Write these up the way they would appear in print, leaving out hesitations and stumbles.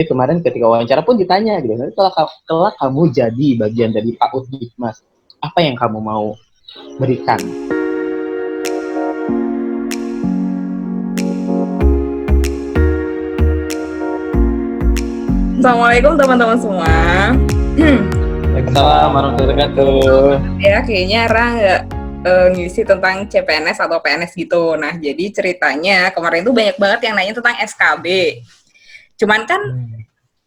kemarin ketika wawancara pun ditanya gitu, nanti kalau kamu jadi bagian dari PAUD Dikmas, apa yang kamu mau berikan? Assalamualaikum teman-teman semua. Waalaikumsalam warahmatullahi wabarakatuh. Ya, kayaknya Ra nggak ngisi tentang CPNS atau PNS gitu. Nah, jadi ceritanya kemarin tuh banyak banget yang nanya tentang SKB. Cuman kan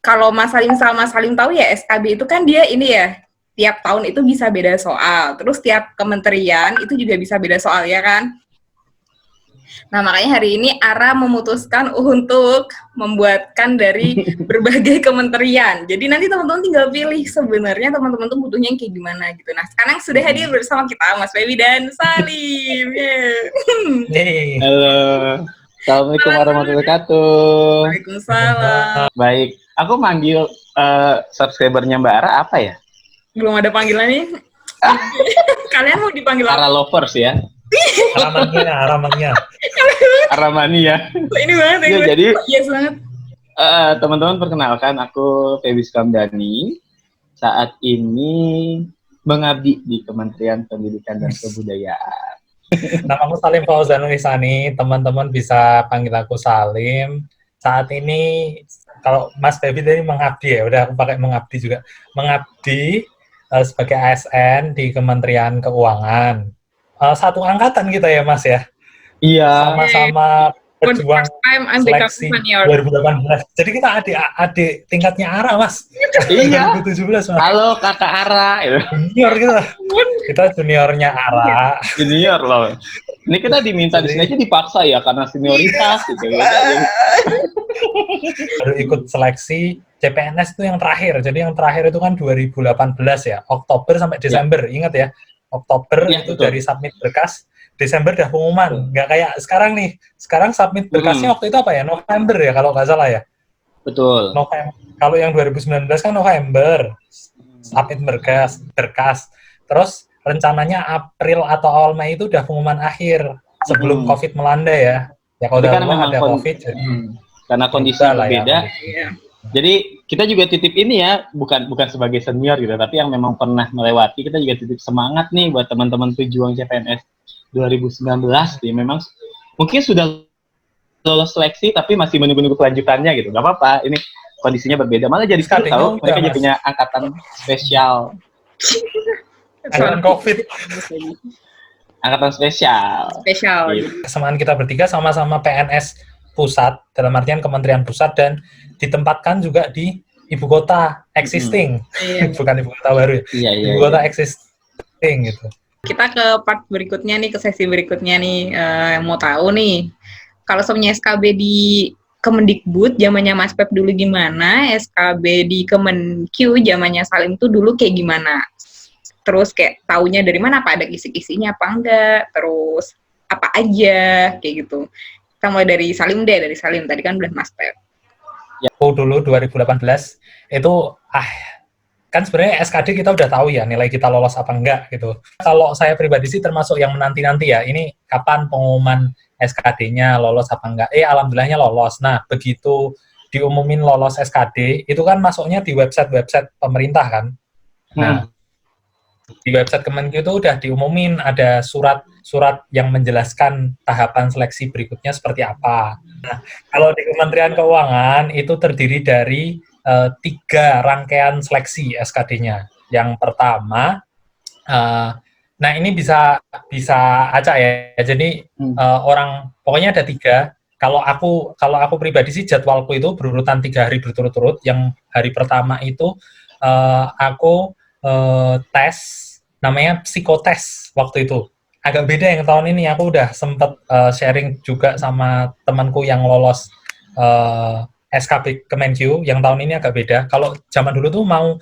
kalau Mas Salim sama Mas Salim tahu ya, SKB itu kan dia ini ya, tiap tahun itu bisa beda soal. Terus tiap kementerian itu juga bisa beda soal ya kan? Nah, makanya hari ini ARA memutuskan untuk membuatkan dari berbagai kementerian. Jadi nanti teman-teman tinggal pilih sebenarnya teman-teman tuh butuhnya yang kayak gimana gitu. Nah, sekarang sudah hadir bersama kita Mas Febi dan Salim. Yeah. Halo. Assalamualaikum warahmatullahi wabarakatuh. Waalaikumsalam. Baik, aku manggil subscribernya Mbak Ara apa ya? Belum ada panggilan nih. Kalian mau dipanggil Ara Lovers ya? Aramania. Aramania. Ini banget ya. Jadi yes banget. Teman-teman perkenalkan, aku Febi Skamdani. Saat ini mengabdi di Kementerian Pendidikan dan Kebudayaan. Namaku Salim Fauzan Wisani, teman-teman bisa panggil aku Salim. Saat ini kalau Mas Febi tadi mengabdi ya, udah aku pakai mengabdi juga. Mengabdi sebagai ASN di Kementerian Keuangan. Satu angkatan kita ya Mas ya. Iya. Sama-sama berjuang seleksi 2018. Jadi kita adik tingkatnya ARA Mas. Iya. 2017 Mas. Halo kakak ARA. Junior kita juniornya ARA. Junior loh. Ini kita diminta di sini aja dipaksa ya karena senioritas gitu. Baru ikut seleksi CPNS itu yang terakhir. Jadi yang terakhir itu kan 2018 ya, Oktober sampai Desember. Ya. Ingat ya, Oktober ya, itu betul. Dari submit berkas, Desember dah pengumuman. Nggak kayak sekarang nih. Sekarang submit berkasnya waktu itu apa ya? November ya kalau nggak salah ya. Betul. November. Kalau yang 2019 kan November. Submit berkas. Terus rencananya April atau awal Mei itu udah pengumuman akhir sebelum COVID melanda ya. Ya kalau udah ada COVID jadi karena kondisi berbeda. Ya, jadi kita juga titip ini ya, bukan sebagai senior gitu, tapi yang memang pernah melewati, kita juga titip semangat nih buat teman-teman pejuang CPNS 2019 ya, memang mungkin sudah lolos seleksi tapi masih menunggu kelanjutannya gitu. Gak apa-apa, ini kondisinya berbeda, malah jadi seru tahu mereka jadi punya angkatan spesial. Angkatan COVID. Angkatan spesial. Gitu. Kesamaan kita bertiga sama-sama PNS pusat, dalam artian Kementerian Pusat, dan ditempatkan juga di ibu kota existing, bukan ibu kota baru ya, ibu kota existing gitu. Kita ke part berikutnya nih, ke sesi berikutnya nih, yang mau tahu nih, kalau semuanya SKB di Kemendikbud, zamannya Mas Pep dulu gimana, SKB di Kemenq, zamannya Salim tuh dulu kayak gimana? Terus kayak taunya dari mana, apa ada kisi-kisinya apa enggak, terus apa aja, kayak gitu. Kita mulai dari Salim deh, dari Salim, tadi kan udah Mas Pep. Ya, dulu 2018, itu kan sebenarnya SKD kita udah tahu ya, nilai kita lolos apa enggak gitu. Kalau saya pribadi sih termasuk yang menanti-nanti ya, ini kapan pengumuman SKD-nya lolos apa enggak. Alhamdulillahnya lolos. Nah, begitu diumumin lolos SKD, itu kan masuknya di website pemerintah kan. Nah, di website Kemenq itu udah diumumin ada surat yang menjelaskan tahapan seleksi berikutnya seperti apa. Nah, kalau di Kementerian Keuangan itu terdiri dari 3 rangkaian seleksi SKD-nya. Yang pertama, nah ini bisa acak ya. Jadi pokoknya ada 3. Kalau aku pribadi sih jadwalku itu berurutan 3 hari berturut-turut. Yang hari pertama itu aku tes, namanya psikotes waktu itu. Agak beda yang tahun ini, aku udah sempet sharing juga sama temanku yang lolos SKB Kemenq, yang tahun ini agak beda. Kalau zaman dulu tuh mau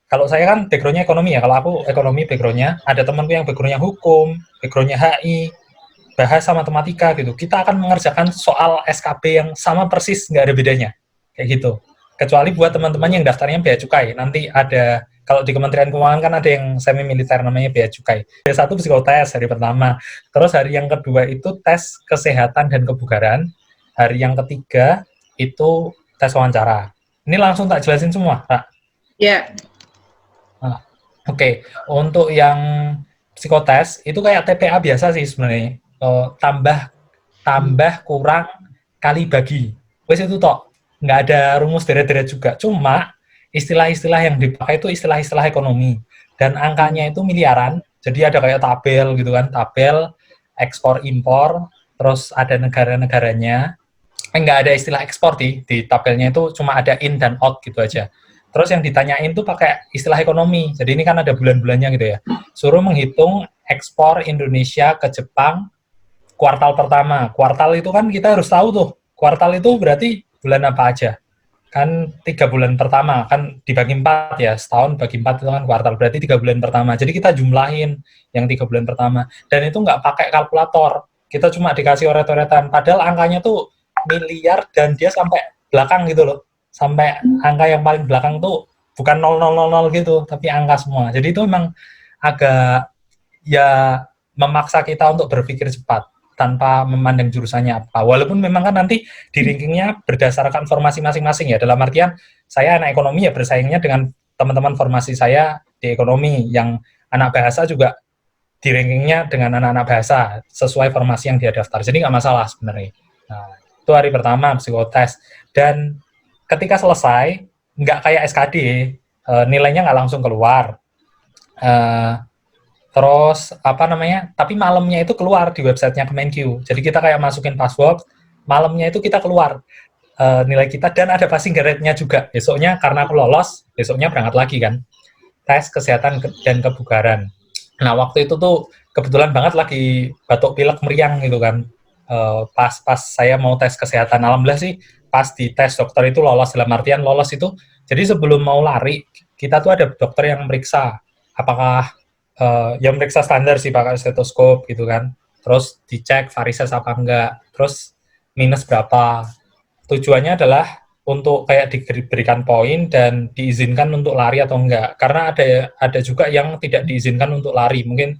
kalau saya kan background-nya ekonomi ya, kalau aku ekonomi background-nya, ada temanku yang background-nya hukum, background-nya HI, bahasa matematika gitu. Kita akan mengerjakan soal SKB yang sama persis, nggak ada bedanya, kayak gitu. Kecuali buat teman-teman yang daftarnya Bea Cukai, nanti ada. Kalau di Kementerian Keuangan kan ada yang semi militer namanya Bea Cukai. Hari 1 psikotes hari pertama. Terus hari yang kedua itu tes kesehatan dan kebugaran. Hari yang ketiga itu tes wawancara. Ini langsung tak jelasin semua, Ra. Ya. Oke. Untuk yang psikotes itu kayak TPA biasa sih sebenarnya. Tambah kurang kali bagi. Wes itu tok. Nggak ada rumus deret-deret juga. Cuma istilah-istilah yang dipakai itu istilah-istilah ekonomi. Dan angkanya itu miliaran. Jadi ada kayak tabel gitu kan. Tabel, ekspor, impor. Terus ada negara-negaranya. Nggak ada istilah ekspor di tabelnya itu cuma ada in dan out gitu aja. Terus yang ditanyain tuh pakai istilah ekonomi. Jadi ini kan ada bulan-bulannya gitu ya. Suruh menghitung ekspor Indonesia ke Jepang kuartal pertama. Kuartal itu kan kita harus tahu tuh. Kuartal itu berarti bulan apa aja. Kan 3 bulan pertama. Kan dibagi 4 ya. Setahun bagi 4 itu kan kuartal. Berarti 3 bulan pertama. Jadi kita jumlahin yang 3 bulan pertama. Dan itu nggak pakai kalkulator. Kita cuma dikasih oret-oretan. Padahal angkanya tuh miliar dan dia sampai belakang gitu loh. Sampai angka yang paling belakang tuh bukan 0000 gitu, tapi angka semua. Jadi itu memang agak ya memaksa kita untuk berpikir cepat tanpa memandang jurusannya apa. Walaupun memang kan nanti di rankingnya berdasarkan formasi masing-masing ya. Dalam artian saya anak ekonomi ya bersaingnya dengan teman-teman formasi saya di ekonomi. Yang anak bahasa juga di rankingnya dengan anak-anak bahasa sesuai formasi yang dia daftar. Jadi nggak masalah sebenarnya. Nah, itu hari pertama psikotes. Dan ketika selesai, nggak kayak SKD, nilainya nggak langsung keluar. Terus, tapi malamnya itu keluar di websitenya Kemenkyu. Jadi kita kayak masukin password, malamnya itu kita keluar nilai kita, dan ada passing grade-nya juga. Besoknya, karena aku lolos, besoknya berangkat lagi kan. Tes kesehatan dan kebugaran. Nah, waktu itu tuh kebetulan banget lagi batuk pilek meriang gitu kan. Pas saya mau tes kesehatan, alhamdulillah sih pas di tes dokter itu lolos. Dalam artian lolos itu, jadi sebelum mau lari kita tuh ada dokter yang meriksa apakah yang meriksa standar sih pakai stetoskop gitu kan, terus dicek varises apa enggak, terus minus berapa. Tujuannya adalah untuk kayak diberikan poin dan diizinkan untuk lari atau enggak, karena ada juga yang tidak diizinkan untuk lari, mungkin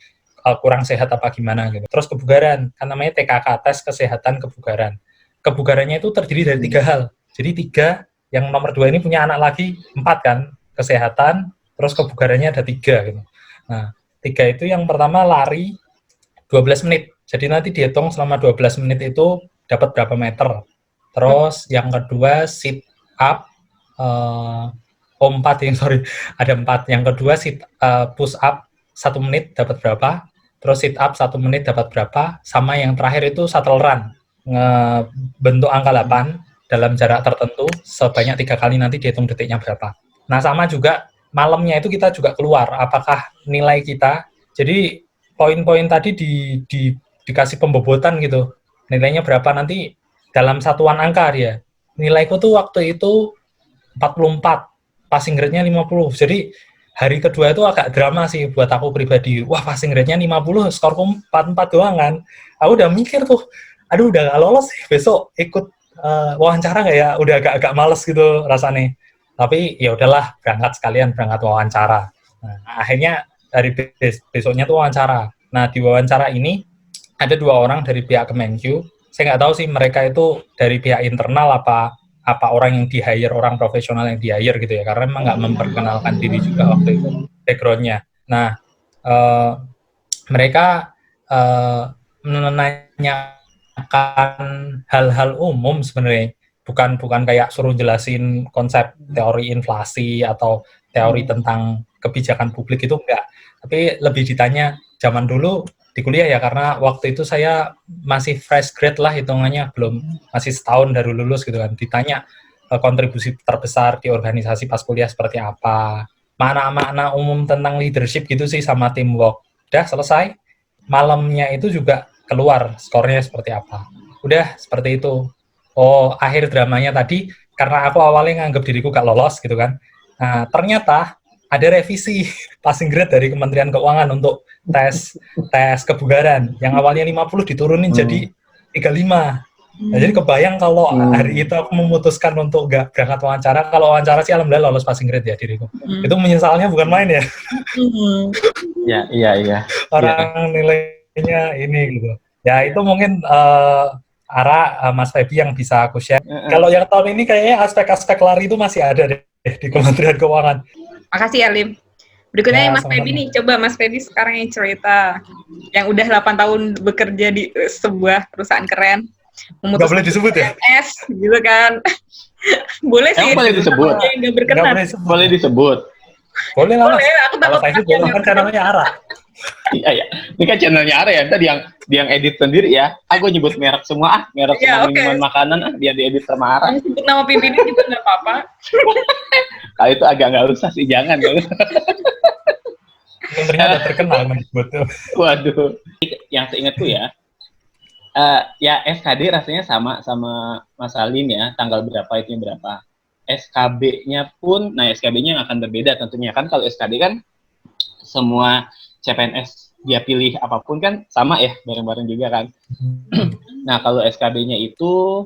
kurang sehat apa gimana gitu. Terus kebugaran, kan namanya TKK, tes kesehatan kebugaran. Kebugarannya itu terdiri dari 3 hal. Jadi 3, yang nomor 2 ini punya anak lagi, 4 kan, kesehatan, terus kebugarannya ada 3 gitu. Nah, 3 itu yang pertama lari 12 menit. Jadi nanti dihitung selama 12 menit itu dapat berapa meter. Terus yang kedua sit up, ada 4. Yang kedua push up 1 menit dapat berapa. Terus sit up 1 menit dapat berapa, sama yang terakhir itu shuttle run, bentuk angka 8 dalam jarak tertentu sebanyak 3 kali, nanti dihitung detiknya berapa. Nah, sama juga malamnya itu kita juga keluar apakah nilai kita, jadi poin-poin tadi dikasih pembobotan gitu, nilainya berapa nanti dalam satuan angka dia. Nilaiku tuh waktu itu 44, passing grade-nya 50, jadi hari kedua itu agak drama sih buat aku pribadi. Wah, passing grade-nya 50, skorku 44 doang kan. Aku udah mikir tuh, aduh udah gak lolos sih, besok ikut wawancara nggak ya? Udah agak males gitu rasanya. Tapi ya udahlah, berangkat wawancara. Nah, akhirnya hari besoknya tuh wawancara. Nah, di wawancara ini ada 2 orang dari pihak Kemenkyu. Saya nggak tahu sih mereka itu dari pihak internal apa orang yang di-hire, orang profesional yang di-hire gitu ya, karena memang nggak memperkenalkan diri juga waktu itu background-nya. Nah, mereka menanyakan hal-hal umum sebenarnya, bukan kayak suruh jelasin konsep teori inflasi atau teori tentang kebijakan publik, itu enggak. Tapi lebih ditanya zaman dulu di kuliah ya, karena waktu itu saya masih fresh grade lah hitungannya, masih setahun dari lulus gitu kan. Ditanya kontribusi terbesar di organisasi pas kuliah seperti apa, makna-makna umum tentang leadership gitu sih, sama teamwork. Udah selesai, malamnya itu juga keluar skornya seperti apa. Udah seperti itu. Oh, akhir dramanya tadi karena aku awalnya nganggap diriku gak lolos gitu kan. Nah, ternyata ada revisi passing grade dari Kementerian Keuangan untuk tes kebugaran. Yang awalnya 50 diturunin jadi 35. Nah, jadi kebayang kalau hari itu aku memutuskan untuk nggak berangkat wawancara. Kalau wawancara sih alhamdulillah lolos passing grade ya diriku. Itu menyesalnya bukan main ya. Iya. Orang nilainya ini gitu. Ya itu mungkin Mas Feby yang bisa aku share. Kalau yang tahun ini kayaknya aspek-aspek lari itu masih ada deh di Kementerian Keuangan. Makasih ya, Lim. Berikutnya Ya, Mas Feby nih, coba Mas Feby sekarang yang cerita. Yang udah 8 tahun bekerja di sebuah perusahaan keren. Nggak boleh disebut ya? PNS, gitu kan. Boleh sih. Emang boleh disebut? Nggak berkenan. Boleh disebut. Boleh lah, Mas. Boleh, aku Kalau takut saya sih boleh, kan channelnya Ara. Iya, ya. Ini kan channelnya Are ya, tadi yang edit sendiri ya. Aku nyebut merek semua, merek Ya, semua minuman makanan, biar diedit sama Ara. Yang sebut nama pimpinan juga nggak apa-apa. Kalau itu agak nggak usah sih, jangan. Menterinya udah terkenal menyebut. Waduh. Yang seingatku ya, ya SKD rasanya sama Mas Salim ya, tanggal berapa itu berapa. SKB-nya pun, nah SKB-nya akan berbeda tentunya kan. Kalau SKD kan semua CPNS dia pilih apapun kan sama ya, bareng-bareng juga kan. Nah kalau SKB-nya itu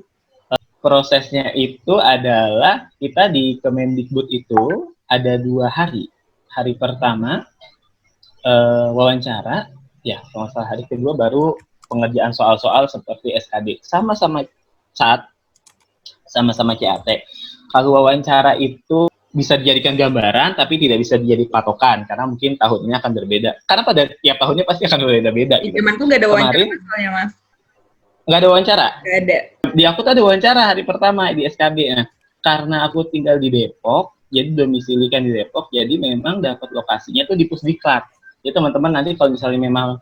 prosesnya itu adalah kita di Kemendikbud itu ada 2 hari. Hari pertama wawancara, ya kalau salah hari kedua baru pengerjaan soal-soal seperti SKD. Sama-sama CAT. Kalau wawancara itu bisa dijadikan gambaran, tapi tidak bisa dijadi patokan, karena mungkin tahun ini akan berbeda. Karena pada tiap tahunnya pasti akan berbeda-beda. Di gitu. zaman tuh nggak ada wawancara Kemarin, soalnya, Mas. nggak ada wawancara? Nggak ada. Di aku tuh ada wawancara hari pertama di SKB. Nah, karena aku tinggal di Depok, jadi domisili kan di Depok, jadi memang dapat lokasinya tuh di Pusdiklat. Jadi teman-teman nanti kalau misalnya memang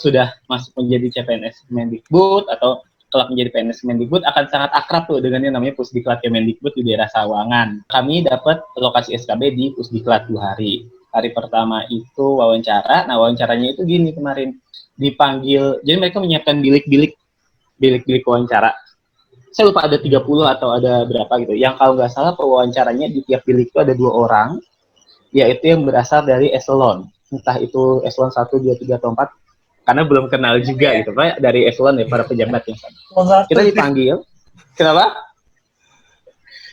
sudah masuk menjadi CPNS Kemendikbud atau kelak menjadi PNS Kemendikbud akan sangat akrab tuh dengan yang namanya Pusdiklat Kemendikbud di daerah Sawangan. Kami dapat lokasi SKB di Pusdiklat 2 hari. Hari pertama itu wawancara. Nah, wawancaranya itu gini kemarin. Dipanggil, jadi mereka menyiapkan bilik-bilik wawancara. Saya lupa ada 30 atau ada berapa gitu. Yang kalau nggak salah pewawancaranya di tiap bilik itu ada 2 orang, yaitu yang berasal dari eselon. Entah itu eselon 1, 2, 3, atau 4. Karena belum kenal juga gitu, Pak, dari eselon ya para pejabat yang sama. Kita dipanggil, kenapa?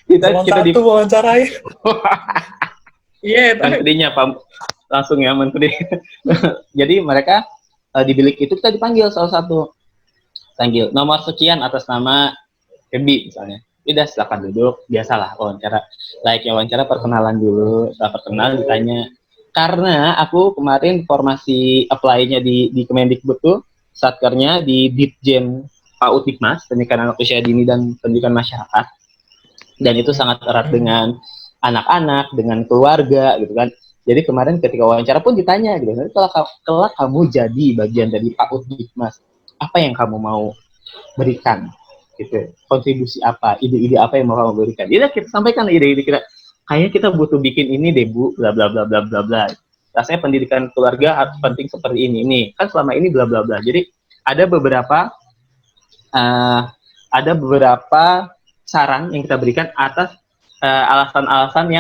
Kita wawancarai. Iya, menterinya Pak, langsung ya menteri. Jadi mereka di bilik itu kita dipanggil salah satu, panggil nomor sekian atas nama Feby misalnya. Tidak, silakan duduk, biasalah wawancara. Layaknya wawancara perkenalan dulu, setelah perkenalan ditanya. Karena aku kemarin formasi apply-nya di Kemendikbud tuh satkernya di Ditjen PAUD Dikmas, Pendidikan Anak Usia Dini dan Pendidikan Masyarakat. Dan itu sangat erat dengan anak-anak, dengan keluarga gitu kan. Jadi kemarin ketika wawancara pun ditanya gitu, kalau kamu jadi bagian dari PAUD Dikmas, apa yang kamu mau berikan? Gitu. Kontribusi apa? Ide-ide apa yang mau kamu berikan? Jadi kita sampaikan ide-ide kita. Kayaknya kita butuh bikin ini deh Bu, bla bla bla bla bla bla. Rasanya pendidikan keluarga harus penting seperti ini. Kan selama ini bla bla bla. Jadi ada beberapa saran yang kita berikan atas alasan-alasan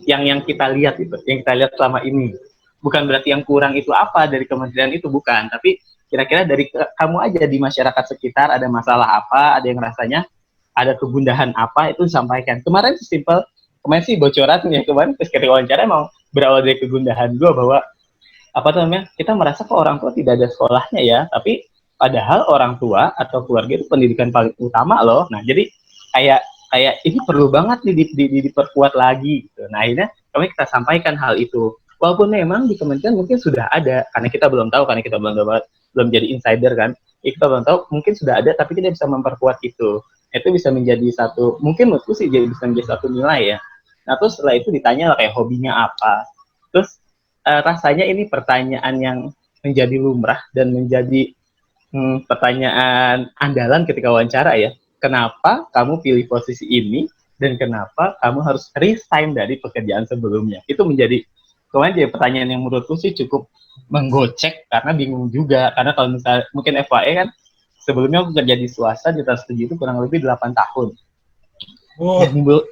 yang kita lihat gitu, yang kita lihat selama ini. Bukan berarti yang kurang itu apa dari kementerian itu, bukan, tapi kira-kira dari kamu aja di masyarakat sekitar ada masalah apa, ada yang rasanya ada kegundahan apa, itu disampaikan. Kemarin sesimpel kemarin sih bocoran ya, kemarin ketika wawancara emang berawal dari kegundahan gue bahwa kita merasa kok orang tua tidak ada sekolahnya ya, tapi padahal orang tua atau keluarga itu pendidikan paling utama loh. Nah jadi kayak ini perlu banget nih diperkuat lagi gitu. Nah akhirnya kita sampaikan hal itu, walaupun memang di kementerian mungkin sudah ada, karena kita belum tahu, karena kita belum jadi insider kan, kita belum tahu, mungkin sudah ada tapi kita bisa memperkuat itu bisa menjadi satu, mungkin menurutku sih bisa menjadi satu nilai ya. Nah terus setelah itu ditanya kayak hobinya apa, terus rasanya ini pertanyaan yang menjadi lumrah dan menjadi pertanyaan andalan ketika wawancara ya. Kenapa kamu pilih posisi ini dan kenapa kamu harus resign dari pekerjaan sebelumnya? Itu menjadi kemarin jadi pertanyaan yang menurutku sih cukup menggocek, karena bingung juga, karena kalau misalnya mungkin FYI kan sebelumnya aku kerja di swasta di Trans 7 itu kurang lebih 8 tahun. Oh.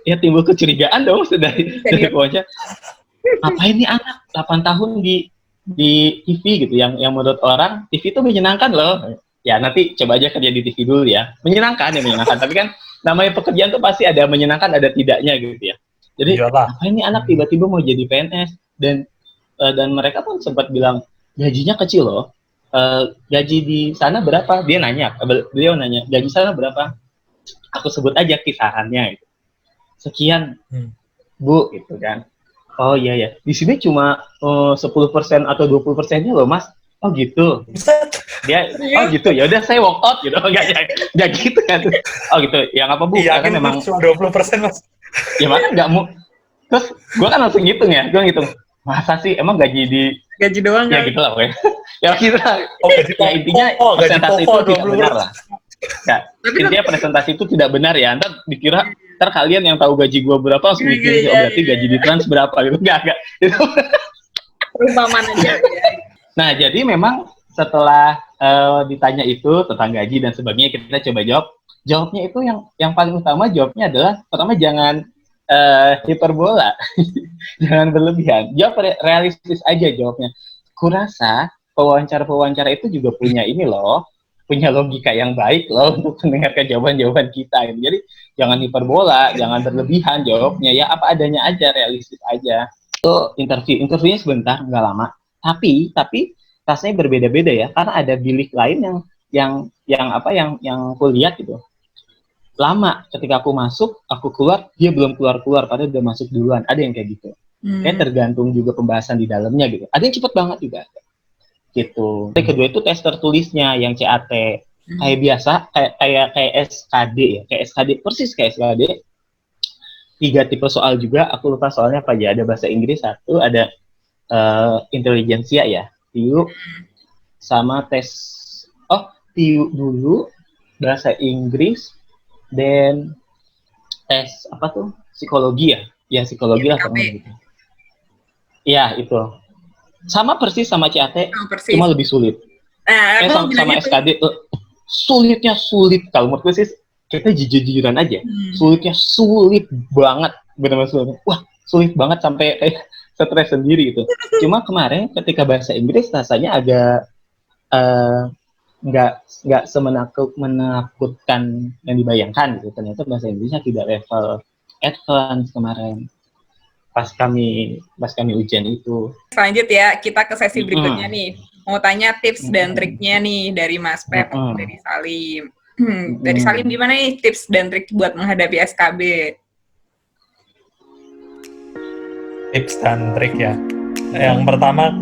Timbul kecurigaan dong dari wawancara. Apa ini anak 8 tahun di TV gitu, yang menurut orang TV itu menyenangkan loh. Ya nanti coba aja kerja di TV dulu ya. Menyenangkan, tapi kan namanya pekerjaan tuh pasti ada menyenangkan, ada tidaknya gitu ya. Jadi apa ini anak tiba-tiba mau jadi PNS, dan mereka pun sempat bilang gajinya kecil loh. gaji di sana berapa? Beliau nanya, gaji sana berapa? Aku sebut aja kisarannya gitu. Sekian, Bu, gitu kan. Oh iya ya, di sini cuma 10% atau 20%-nya loh, Mas. Oh gitu. Dia, oh gitu, ya udah saya walk out gitu. Enggak gitu kan. Oh gitu, ya nggak apa Bu, Iya, karena memang cuma 20%, Mas. ya mana nggak mau. Terus gue kan langsung ngitung ya, gue ngitung, masa sih emang gaji doang ya kali. gitu lah pokoknya. Ya gitu lah. Oh, gaji Ya intinya gaji presentasi itu pokok tidak benar lah. Ya, Tapi intinya presentasi itu tidak benar ya. Ntar kalian yang tahu gaji gue berapa langsung mikir, oh berarti gaji di trans berapa gitu. Enggak. Itu. Perumpamaan aja. Nah, jadi memang setelah ditanya itu tentang gaji dan sebagainya, kita coba jawab. Jawabnya itu yang paling utama, jawabnya adalah pertama jangan hiperbola. Jangan berlebihan. Jawab realistis aja jawabnya. Kurasa pewawancara itu juga punya ini loh, punya logika yang baik loh untuk mendengarkan jawaban-jawaban kita. Jadi jangan hiperbola, jangan berlebihan jawabnya, ya apa adanya aja, realistis aja. Itu interviewnya sebentar, nggak lama. Tapi rasanya berbeda-beda ya, karena ada bilik lain yang aku lihat gitu. Lama ketika aku masuk, aku keluar, dia belum keluar, padahal udah masuk duluan. Ada yang kayak gitu. Kayak tergantung juga pembahasan di dalamnya gitu. Ada yang cepet banget juga. Gitu. Yang kedua itu tes tertulisnya yang CAT. Kayak biasa, kayak SKD ya. Kayak SKD, persis kayak SKD. 3 tipe soal juga, aku lupa soalnya apa aja. Ada bahasa Inggris satu, ada intelijensia ya. TIU, sama tes, TIU dulu, bahasa Inggris, dan tes apa tuh, psikologi ya psikologi lah sama gitu. Ya itu sama persis sama CAT, cuma lebih sulit. Sama SKD sulitnya sulit. Kalau menurutku sih kita jujur-jujuran aja, sulitnya sulit banget, benar-benar sulit. Wah sulit banget sampai kayak stres sendiri gitu. Cuma kemarin ketika bahasa Inggris rasanya agak nggak menakutkan yang dibayangkan gitu. Ternyata bahasa Inggrisnya tidak level advance kemarin pas kami ujian itu. Lanjut ya, kita ke sesi berikutnya nih. Mau tanya tips dan triknya nih dari Mas Pep, dari Salim. Dari Salim gimana nih tips dan trik buat menghadapi SKB? Tips dan trik ya. Yang pertama